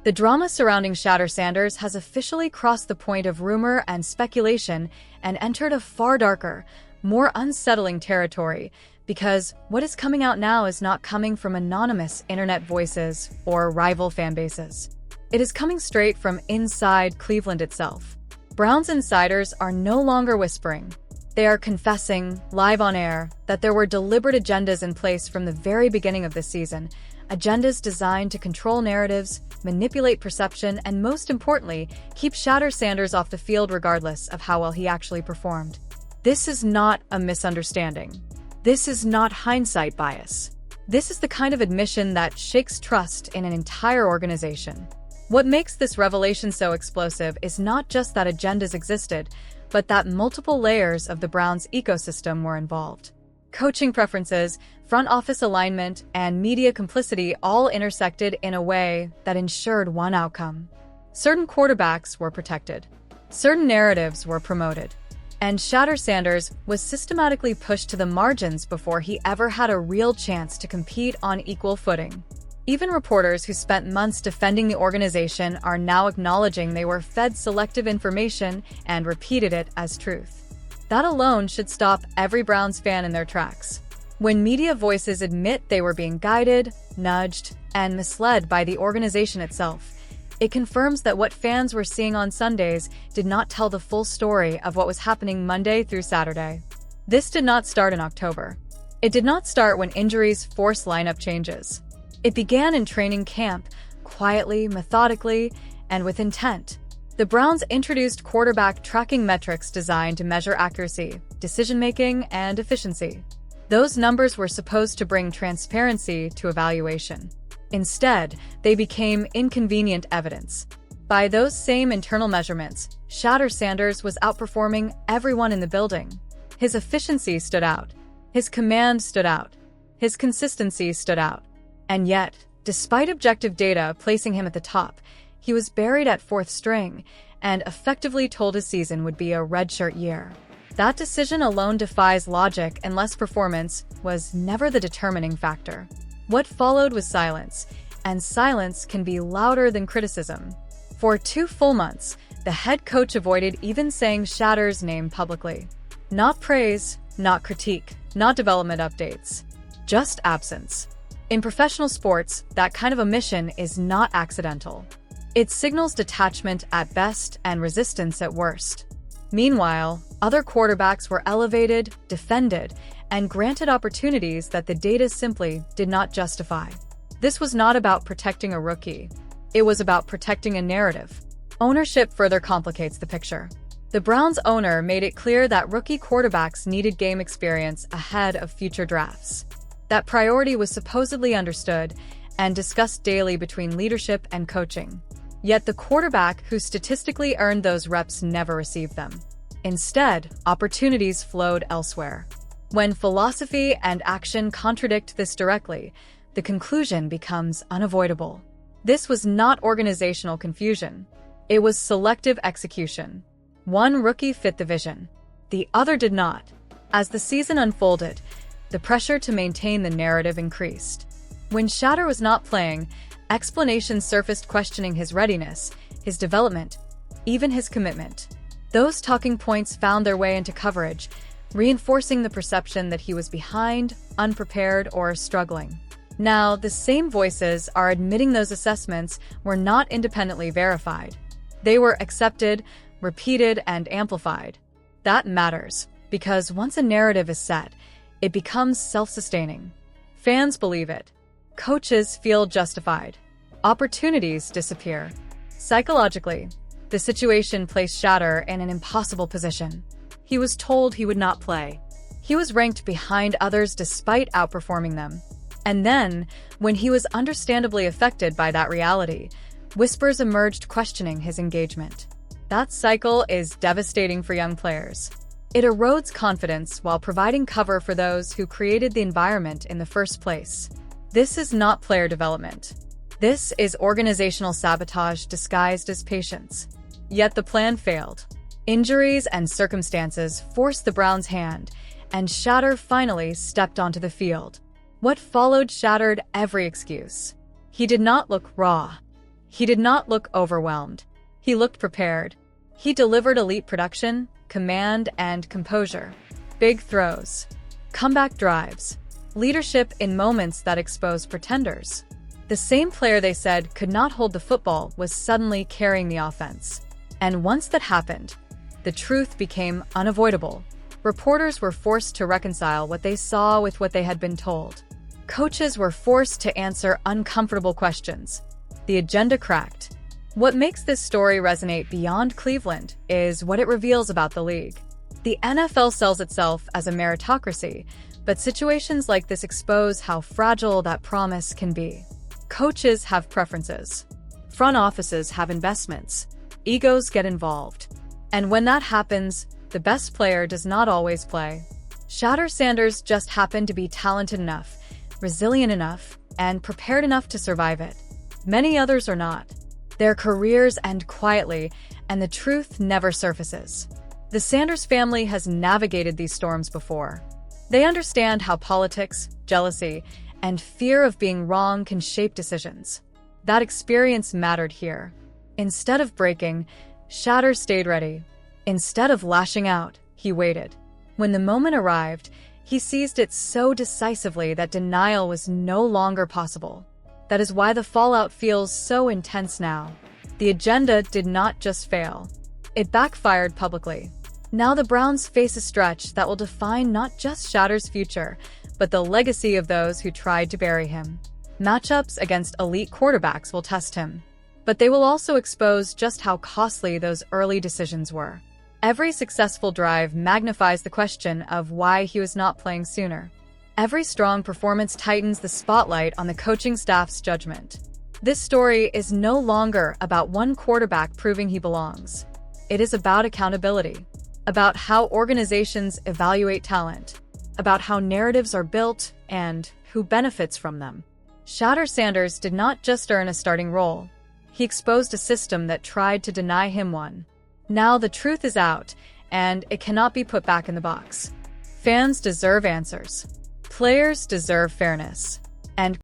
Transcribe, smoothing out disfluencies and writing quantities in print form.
The drama surrounding Shadur Sanders has officially crossed the point of rumor and speculation and entered a far darker, more unsettling territory, because what is coming out now is not coming from anonymous internet voices or rival fan bases. It is coming straight from inside Cleveland itself. Browns insiders are no longer whispering. They are confessing, live on air, that there were deliberate agendas in place from the very beginning of the season, agendas designed to control narratives, manipulate perception, and most importantly, keep Shadur Sanders off the field regardless of how well he actually performed. This is not a misunderstanding. This is not hindsight bias. This is the kind of admission that shakes trust in an entire organization. What makes this revelation so explosive is not just that agendas existed, but that multiple layers of the Browns' ecosystem were involved. Coaching preferences, front office alignment, and media complicity all intersected in a way that ensured one outcome. Certain quarterbacks were protected. Certain narratives were promoted. And Shadur Sanders was systematically pushed to the margins before he ever had a real chance to compete on equal footing. Even reporters who spent months defending the organization are now acknowledging they were fed selective information and repeated it as truth. That alone should stop every Browns fan in their tracks. When media voices admit they were being guided, nudged, and misled by the organization itself, it confirms that what fans were seeing on Sundays did not tell the full story of what was happening Monday through Saturday. This did not start in October. It did not start when injuries forced lineup changes. It began in training camp, quietly, methodically, and with intent. The Browns introduced quarterback tracking metrics designed to measure accuracy, decision-making, and efficiency. Those numbers were supposed to bring transparency to evaluation. Instead, they became inconvenient evidence. By those same internal measurements, Shadur Sanders was outperforming everyone in the building. His efficiency stood out. His command stood out. His consistency stood out. And yet, despite objective data placing him at the top, he was buried at fourth string and effectively told his season would be a redshirt year. That decision alone defies logic unless performance was never the determining factor. What followed was silence, and silence can be louder than criticism. For 2 full months, the head coach avoided even saying Shadur's name publicly. Not praise, not critique, not development updates. Just absence. In professional sports, that kind of omission is not accidental. It signals detachment at best and resistance at worst. Meanwhile, other quarterbacks were elevated, defended, and granted opportunities that the data simply did not justify. This was not about protecting a rookie. It was about protecting a narrative. Ownership further complicates the picture. The Browns' owner made it clear that rookie quarterbacks needed game experience ahead of future drafts. That priority was supposedly understood and discussed daily between leadership and coaching. Yet the quarterback who statistically earned those reps never received them. Instead, opportunities flowed elsewhere. When philosophy and action contradict this directly, the conclusion becomes unavoidable. This was not organizational confusion. It was selective execution. One rookie fit the vision. The other did not. As the season unfolded, the pressure to maintain the narrative increased. When Shadur was not playing, explanations surfaced questioning his readiness, his development, even his commitment. Those talking points found their way into coverage, reinforcing the perception that he was behind, unprepared, or struggling. Now, the same voices are admitting those assessments were not independently verified. They were accepted, repeated, and amplified. That matters, because once a narrative is set, it becomes self-sustaining. Fans believe it. Coaches feel justified. Opportunities disappear. Psychologically, the situation placed Shadur in an impossible position. He was told he would not play. He was ranked behind others despite outperforming them. And then, when he was understandably affected by that reality, whispers emerged questioning his engagement. That cycle is devastating for young players. It erodes confidence while providing cover for those who created the environment in the first place. This is not player development. This is organizational sabotage disguised as patience. Yet the plan failed. Injuries and circumstances forced the Browns' hand, and Shadur finally stepped onto the field. What followed shattered every excuse. He did not look raw. He did not look overwhelmed. He looked prepared. He delivered elite production, command, and composure. Big throws, comeback drives, leadership in moments that exposed pretenders. The same player they said could not hold the football was suddenly carrying the offense. And once that happened, the truth became unavoidable. Reporters were forced to reconcile what they saw with what they had been told. Coaches were forced to answer uncomfortable questions. The agenda cracked. What makes this story resonate beyond Cleveland is what it reveals about the league. The NFL sells itself as a meritocracy, but situations like this expose how fragile that promise can be. Coaches have preferences. Front offices have investments. Egos get involved. And when that happens, the best player does not always play. Shadur Sanders just happened to be talented enough, resilient enough, and prepared enough to survive it. Many others are not. Their careers end quietly, and the truth never surfaces. The Sanders family has navigated these storms before. They understand how politics, jealousy, and fear of being wrong can shape decisions. That experience mattered here. Instead of breaking, Shadur stayed ready. Instead of lashing out, he waited. When the moment arrived, he seized it so decisively that denial was no longer possible. That is why the fallout feels so intense now. The agenda did not just fail. It backfired publicly. Now the Browns face a stretch that will define not just Shadur's future, but the legacy of those who tried to bury him. Matchups against elite quarterbacks will test him, but they will also expose just how costly those early decisions were. Every successful drive magnifies the question of why he was not playing sooner. Every strong performance tightens the spotlight on the coaching staff's judgment. This story is no longer about one quarterback proving he belongs. It is about accountability, about how organizations evaluate talent, about how narratives are built and who benefits from them. Shadur Sanders did not just earn a starting role. He exposed a system that tried to deny him one. Now the truth is out, and it cannot be put back in the box. Fans deserve answers. Players deserve fairness. And